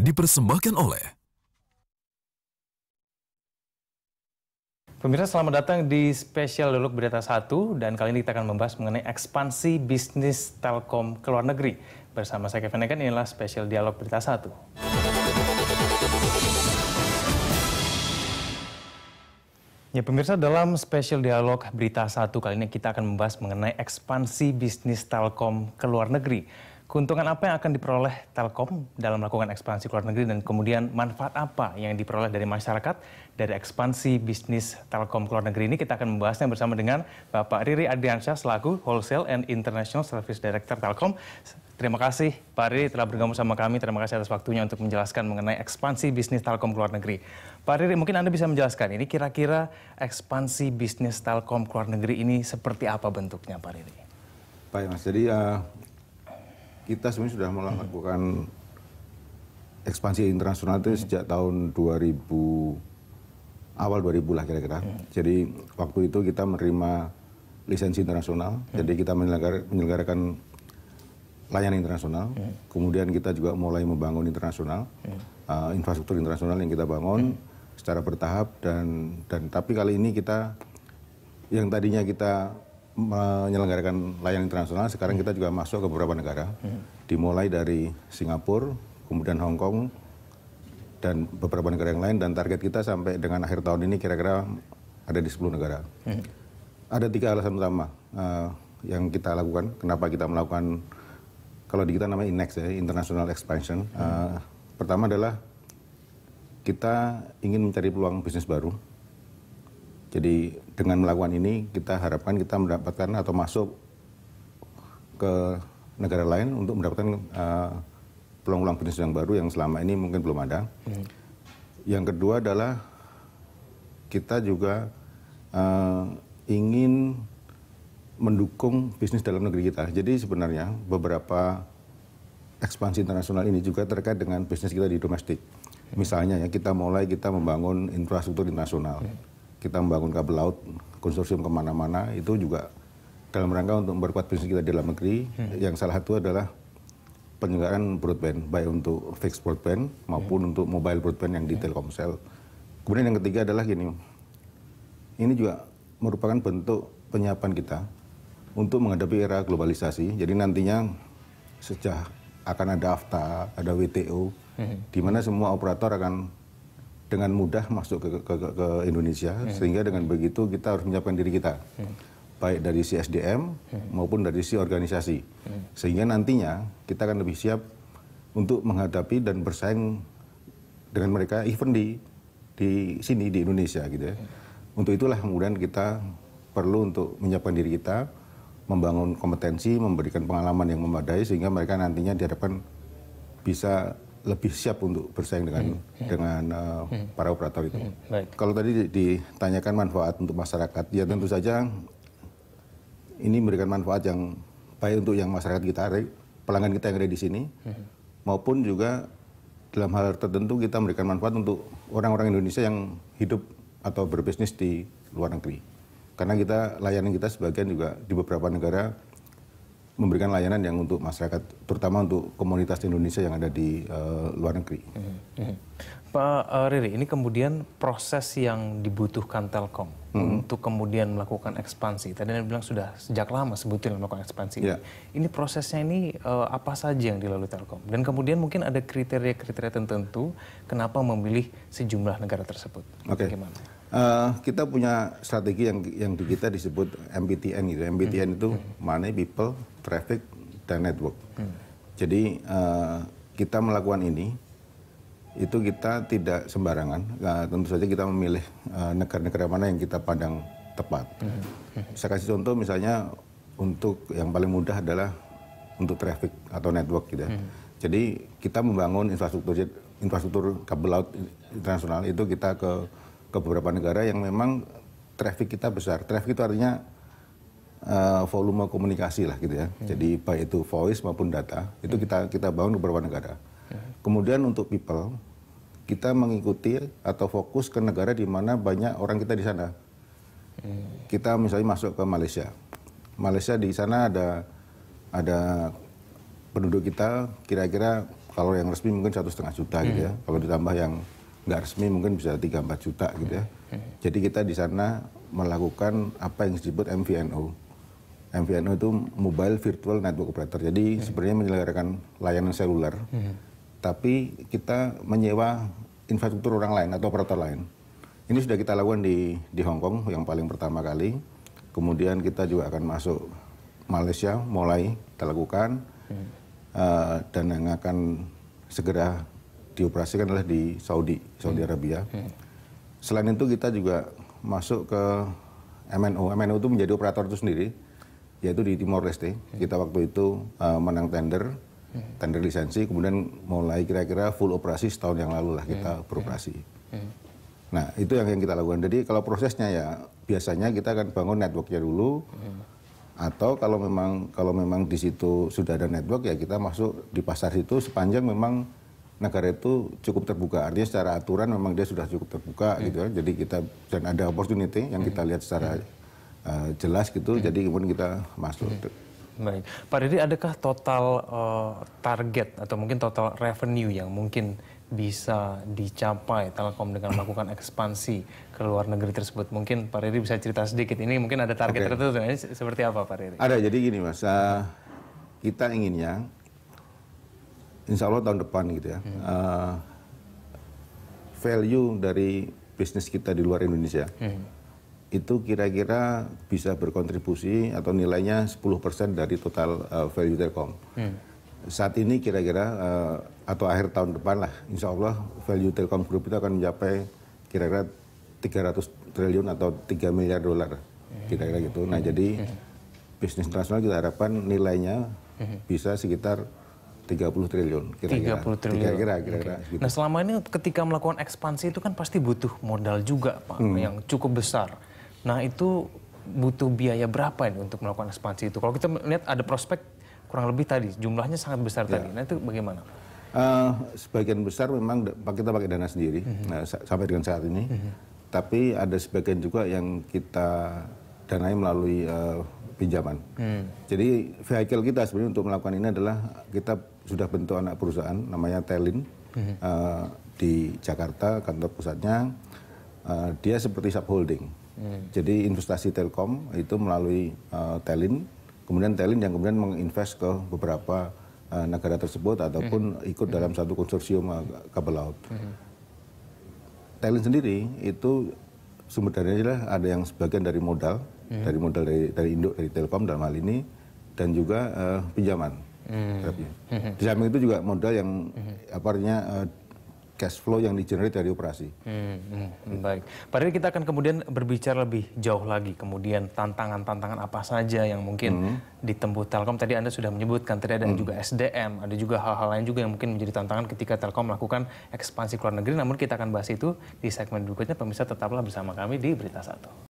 dipersembahkan oleh Pemirsa, selamat datang di spesial Dialog Berita 1 dan kali ini kita akan membahas mengenai ekspansi bisnis Telkom ke luar negeri. Bersama saya Kevin Egan, inilah spesial Dialog Berita 1. Ya pemirsa, dalam spesial Dialog Berita 1 kali ini kita akan membahas mengenai ekspansi bisnis Telkom ke luar negeri. Keuntungan apa yang akan diperoleh Telkom dalam melakukan ekspansi ke luar negeri dan kemudian manfaat apa yang diperoleh dari masyarakat dari ekspansi bisnis Telkom ke luar negeri ini, kita akan membahasnya bersama dengan Bapak Riri Adriansyah selaku Wholesale and International Service Director Telkom. Terima kasih Pak Riri telah bergabung sama kami, terima kasih atas waktunya untuk menjelaskan mengenai ekspansi bisnis Telkom ke luar negeri. Pak Riri, mungkin Anda bisa menjelaskan ini kira-kira ekspansi bisnis Telkom ke luar negeri ini seperti apa bentuknya Pak Riri? Baik Mas, jadi kita sebenarnya sudah melakukan ekspansi internasional itu sejak tahun 2000, awal 2000 lah kira-kira. Jadi waktu itu kita menerima lisensi internasional, jadi kita menyelenggarakan layanan internasional. Kemudian kita juga mulai membangun internasional, infrastruktur internasional yang kita bangun secara bertahap dan tapi kali ini kita yang tadinya kita menyelenggarakan layanan internasional, sekarang kita juga masuk ke beberapa negara, dimulai dari Singapura, kemudian Hong Kong, dan beberapa negara yang lain, dan target kita sampai dengan akhir tahun ini kira-kira ada di 10 negara. Ada 3 alasan utama yang kita lakukan, kenapa kita melakukan, kalau di kita namanya INEX ya, International Expansion. Pertama adalah kita ingin mencari peluang bisnis baru. Jadi dengan melakukan ini kita harapkan kita mendapatkan atau masuk ke negara lain untuk mendapatkan peluang-peluang bisnis yang baru yang selama ini mungkin belum ada. Yang kedua adalah kita juga ingin mendukung bisnis dalam negeri kita. Jadi sebenarnya beberapa ekspansi internasional ini juga terkait dengan bisnis kita di domestik. Misalnya ya kita membangun infrastruktur internasional. Kita membangun kabel laut, konsorsium kemana-mana, itu juga dalam rangka untuk memperkuat bisnis kita di dalam negeri. Yang salah satu adalah penyelenggaraan broadband, baik untuk fixed broadband maupun untuk mobile broadband yang di Telkomsel. Kemudian yang ketiga adalah gini, ini juga merupakan bentuk penyiapan kita untuk menghadapi era globalisasi. Jadi nantinya sejak akan ada AFTA, ada WTO, di mana semua operator akan dengan mudah masuk ke Indonesia, sehingga dengan begitu kita harus menyiapkan diri kita, baik dari si SDM maupun dari si organisasi, sehingga nantinya kita akan lebih siap untuk menghadapi dan bersaing dengan mereka, even di sini di Indonesia gitu ya. Untuk itulah kemudian kita perlu untuk menyiapkan diri kita, membangun kompetensi, memberikan pengalaman yang memadai, sehingga mereka nantinya diharapkan bisa lebih siap untuk bersaing dengan para operator itu. Kalau tadi ditanyakan manfaat untuk masyarakat, ya tentu saja ini memberikan manfaat yang baik untuk yang masyarakat kita, pelanggan kita yang ada di sini, maupun juga dalam hal tertentu kita memberikan manfaat untuk orang-orang Indonesia yang hidup atau berbisnis di luar negeri. Karena layanan kita sebagian juga di beberapa negara memberikan layanan yang untuk masyarakat, terutama untuk komunitas Indonesia yang ada di luar negeri. Pak Riri, ini kemudian proses yang dibutuhkan Telkom untuk kemudian melakukan ekspansi. Tadi Anda bilang sudah sejak lama sebetulnya melakukan ekspansi. Ini prosesnya ini apa saja yang dilalui Telkom? Dan kemudian mungkin ada kriteria-kriteria tertentu kenapa memilih sejumlah negara tersebut. Bagaimana? Kita punya strategi yang di kita disebut MPTN gitu. MPTN itu Money, People, Traffic, dan Network. Jadi kita melakukan ini, itu kita tidak sembarangan. Tentu saja kita memilih negara-negara mana yang kita pandang tepat. Saya kasih contoh misalnya untuk yang paling mudah adalah untuk traffic atau network gitu ya. Jadi kita membangun infrastruktur kabel laut internasional itu kita ke beberapa negara yang memang traffic kita besar. Traffic itu artinya volume komunikasi lah gitu ya. Jadi baik itu voice maupun data, itu kita bangun ke beberapa negara. Kemudian untuk people, kita mengikuti atau fokus ke negara di mana banyak orang kita di sana. Kita misalnya masuk ke Malaysia. Malaysia di sana ada penduduk kita kira-kira Kalau yang resmi mungkin 1,5 juta gitu ya. Kalau ditambah yang nggak resmi mungkin bisa 3-4 juta gitu ya. Jadi kita di sana melakukan apa yang disebut MVNO. MVNO itu Mobile Virtual Network Operator. Jadi sebenarnya menyelenggarakan layanan seluler, tapi kita menyewa infrastruktur orang lain atau operator lain. Ini sudah kita lakukan di Hong Kong yang paling pertama kali. Kemudian kita juga akan masuk Malaysia, mulai kita lakukan. Dan yang akan segera dioperasikan adalah di Saudi Arabia. Selain itu kita juga masuk ke MNO. MNO itu menjadi operator itu sendiri, yaitu di Timor Leste. Kita waktu itu menang tender lisensi, kemudian mulai kira-kira full operasi setahun yang lalu lah kita beroperasi. Nah itu yang kita lakukan. Jadi kalau prosesnya ya biasanya kita akan bangun networknya dulu, atau kalau memang di situ sudah ada network ya kita masuk di pasar itu sepanjang memang negara itu cukup terbuka. Artinya secara aturan memang dia sudah cukup terbuka gitu ya. Jadi kita dan ada opportunity yang kita lihat secara jelas gitu. Jadi kemudian kita masuk. Baik, Pak Dede, adakah total target atau mungkin total revenue yang mungkin bisa dicapai Telkom dengan melakukan ekspansi ke luar negeri tersebut? Mungkin Pak Dede bisa cerita sedikit. Ini mungkin ada target tertentu. Ini seperti apa Pak Dede? Ada, jadi gini Mas, kita inginnya insya Allah tahun depan gitu ya, value dari bisnis kita di luar Indonesia itu kira-kira bisa berkontribusi atau nilainya 10% dari total value Telkom. Saat ini kira-kira atau akhir tahun depan lah, insya Allah value Telkom Group itu akan mencapai kira-kira 300 triliun atau 3 miliar dolar, kira-kira gitu. Nah jadi bisnis internasional kita harapkan nilainya bisa sekitar 30 triliun kira-kira. 30 triliun. Kira-kira. Gitu. Nah selama ini ketika melakukan ekspansi itu kan pasti butuh modal juga Pak, yang cukup besar. Nah itu butuh biaya berapa ini untuk melakukan ekspansi itu? Kalau kita lihat ada prospek kurang lebih tadi, jumlahnya sangat besar tadi. Nah itu bagaimana? Sebagian besar memang kita pakai dana sendiri sampai dengan saat ini. Tapi ada sebagian juga yang kita danai melalui pinjaman. Jadi vehicle kita sebenarnya untuk melakukan ini adalah kita sudah bentuk anak perusahaan namanya Telin di Jakarta, kantor pusatnya. Dia seperti subholding. Jadi investasi Telkom itu melalui Telin, kemudian Telin yang kemudian menginvest ke beberapa negara tersebut ataupun ikut dalam satu konsorsium kabel laut. Telin sendiri itu sumber dananya adalah ada yang sebagian dari modal, dari induk dari Telkom dalam hal ini, dan juga pinjaman. Di samping itu juga modal yang artinya cash flow yang di-generate dari operasi. Baik, Pak Dede, kita akan kemudian berbicara lebih jauh lagi, kemudian tantangan-tantangan apa saja yang mungkin ditempuh Telkom. Tadi Anda sudah menyebutkan, tadi ada juga SDM, ada juga hal-hal lain juga yang mungkin menjadi tantangan ketika Telkom melakukan ekspansi ke luar negeri. Namun kita akan bahas itu di segmen berikutnya. Pemirsa tetaplah bersama kami di Berita Satu.